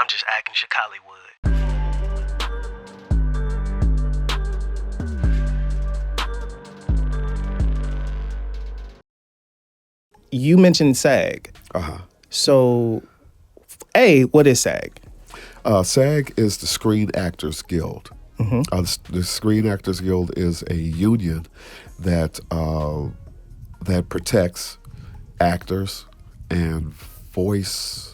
I'm just acting Chicallywood. You mentioned SAG. So, what is SAG? SAG is the Screen Actors Guild. The Screen Actors Guild is a union that protects actors and voice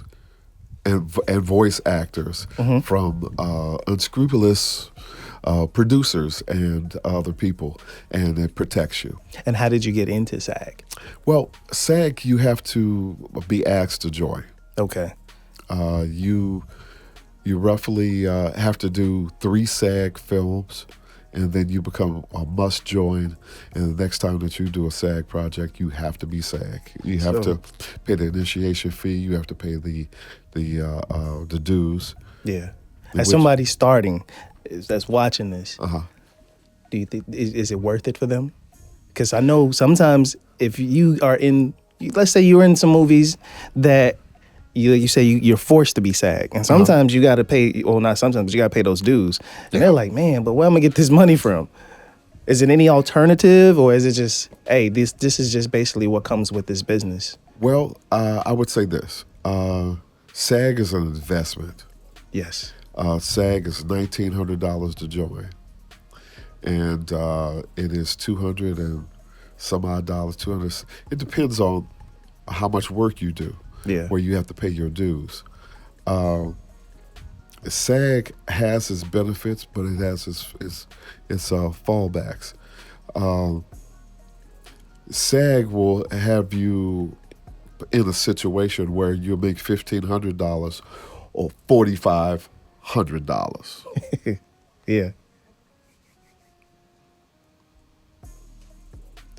actors from unscrupulous producers and other people, and it protects you. And how did you get into SAG? Well, SAG, you have to be asked to join. Okay. You roughly have to do 3 SAG films, and then you become a must join. And the next time that you do a SAG project, you have to be SAG. You have to pay the initiation fee. You have to pay the dues. Yeah. As somebody starting that's watching this, do you think is it worth it for them? Because I know sometimes if you are in, let's say you're in some movies that you say you're forced to be SAG, and sometimes you got to pay, or not sometimes, you got to pay those dues. And they're like, man, but where am I gonna get this money from? Is it any alternative, or is it just, hey, this is just basically what comes with this business? Well, I would say this. SAG is an investment. Yes. SAG is $1,900 to join, and it is $200 and some odd dollars. $200. It depends on how much work you do. Yeah. Where you have to pay your dues. SAG has its benefits, but it has its fallbacks. SAG will have you in a situation where you'll make $1,500 or $4,500. Yeah.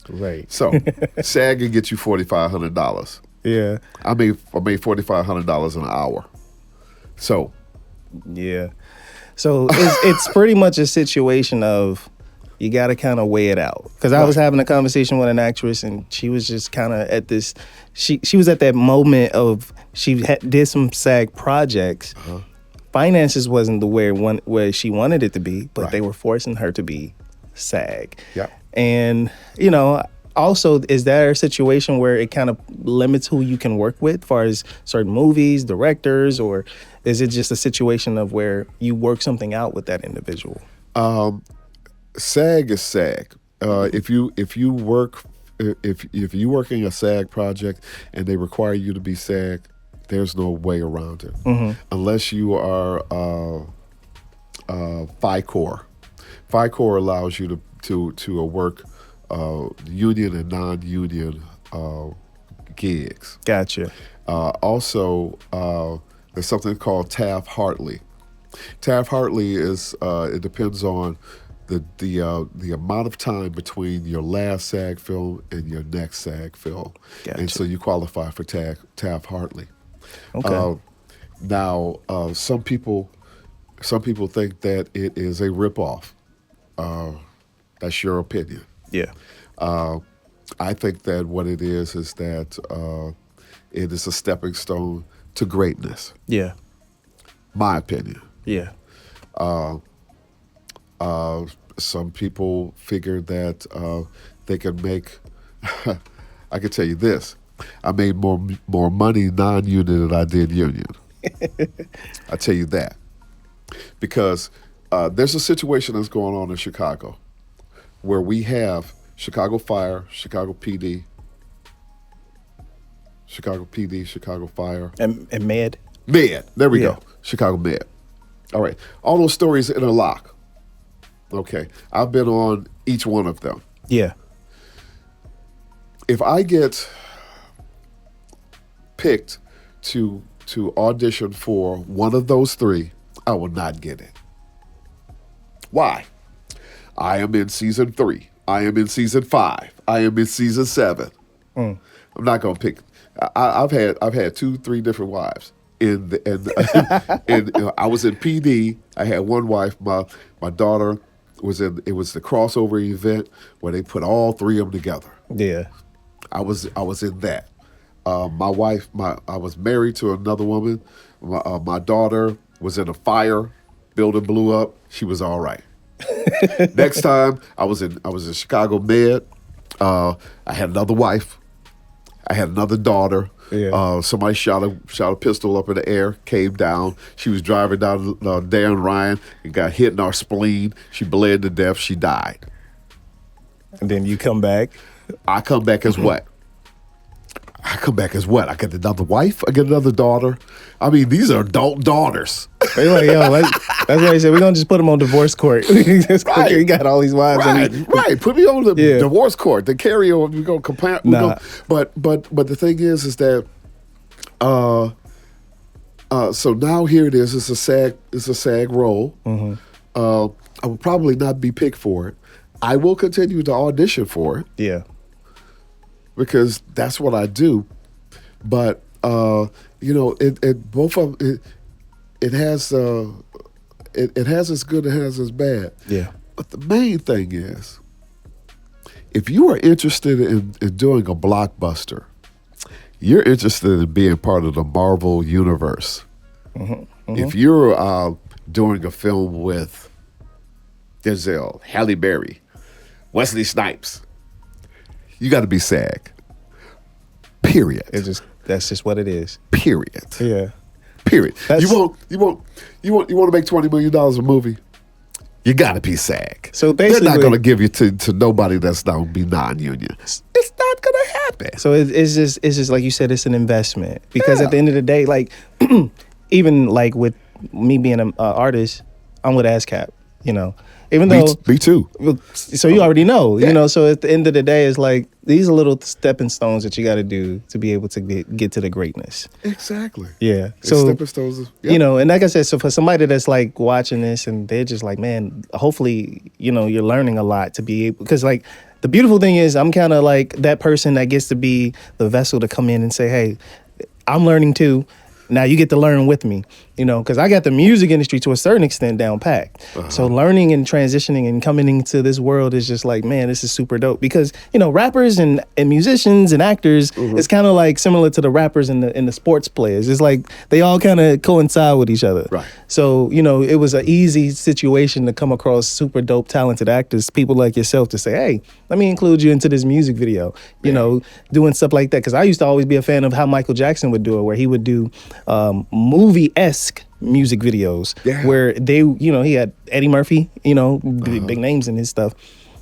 Right. So SAG can get you $4,500. Yeah. I made $4,500 an hour. So. Yeah. So it's pretty much a situation of you got to kind of weigh it out. Because I was having a conversation with an actress, and she was just kind of at this. She was at that moment of did some SAG projects. Finances wasn't the where she wanted it to be, but they were forcing her to be SAG. Yeah. And also, is there a situation where it kind of limits who you can work with as far as certain movies, directors, or is it just a situation of where you work something out with that individual? SAG is SAG. If you working a SAG project and they require you to be SAG, there's no way around it, unless you are FICOR. FICOR allows you to work union and non-union gigs. Gotcha. Also, there's something called Taft-Hartley. Taft-Hartley is it depends on the amount of time between your last SAG film and your next SAG film. Gotcha. And so you qualify for Taft-Hartley. Okay. Now, some people think that it is a ripoff. That's your opinion. Yeah. I think that what it is that it is a stepping stone to greatness. Yeah. My opinion. Yeah. Some people figure that they can make. I can tell you this: I made more money non-union than I did union. I tell you that because there's a situation that's going on in Chicago where we have Chicago Fire, Chicago PD, Chicago Fire, And Med. There we go. Chicago Med. All right. All those stories interlock. Okay. I've been on each one of them. Yeah. If I get picked to audition for one of those 3, I will not get it. Why? I am in season 3. I am in season 5. I am in season 7. I'm not gonna pick. I've had 2-3 different wives. I was in PD. I had one wife. My daughter was in. It was the crossover event where they put all 3 of them together. Yeah. I was in that. My wife. I was married to another woman. My daughter was in a fire, building blew up. She was all right. Next time I was in Chicago Med. I had another wife. I had another daughter. Yeah. Somebody shot a pistol up in the air, came down. She was driving down Dan Ryan and got hit in our spleen. She bled to death. She died. And then you come back. I come back as what? I get another wife. I get another daughter. I mean, these are adult daughters. They're like, yo, that's why he said we're gonna just put them on divorce court. Right. You got all these wives. Right. Put me on the divorce court. The carry on. We gonna compare. But the thing is that, so now here it is. It's a SAG role. Mm-hmm. I will probably not be picked for it. I will continue to audition for it. Yeah. Because that's what I do. But it both of it has its good, it has its bad. Yeah. But the main thing is, if you are interested in doing a blockbuster, you're interested in being part of the Marvel universe. Mm-hmm. Mm-hmm. If you're doing a film with Denzel, Halle Berry, Wesley Snipes, you got to be SAG. Period. That's just what it is. Period. Yeah. Period. You want to make $20 million a movie? You got to be SAG. So basically, they're not going to give you to nobody that's not going to be non-union. It's not going to happen. So it's just like you said, it's an investment because at the end of the day, like even like with me being an artist, I'm with ASCAP. Even though me too. So you already know, So at the end of the day, it's like these are little stepping stones that you got to do to be able to get to the greatness. Exactly. Yeah. It's so stepping stones. Yep. And like I said, so for somebody that's like watching this and they're just like, man, hopefully, you're learning a lot to be able, because like the beautiful thing is I'm kind of like that person that gets to be the vessel to come in and say, hey, I'm learning too. Now you get to learn with me, because I got the music industry to a certain extent down packed. Uh-huh. So learning and transitioning and coming into this world is just like, man, this is super dope. Because, rappers and musicians and actors, mm-hmm. It's kind of like similar to the rappers and the sports players. It's like they all kind of coincide with each other. Right. So, it was an easy situation to come across super dope, talented actors, people like yourself to say, hey, let me include you into this music video, doing stuff like that. Because I used to always be a fan of how Michael Jackson would do it, where he would do movie-esque music videos where they, he had Eddie Murphy, big names in his stuff.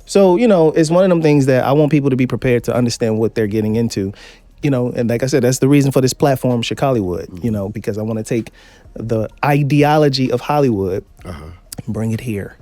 So, it's one of them things that I want people to be prepared to understand what they're getting into, and like I said, that's the reason for this platform, Chicallywood, mm-hmm. Because I want to take the ideology of Hollywood and bring it here,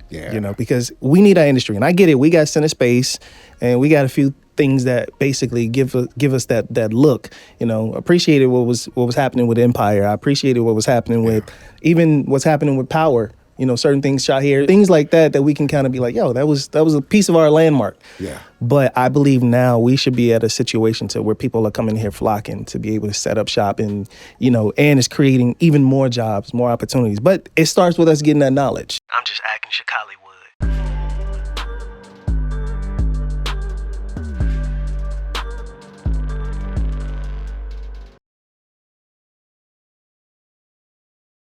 because we need our industry. And I get it. We got center space and we got a few things that basically give us that look. Appreciated what was happening with Empire. I appreciated what was happening with even what's happening with Power. Certain things shot here, things like that we can kind of be like, yo, that was a piece of our landmark. Yeah. But I believe now we should be at a situation to where people are coming here flocking to be able to set up shop and and it's creating even more jobs, more opportunities. But it starts with us getting that knowledge. I'm just acting Chicallywood.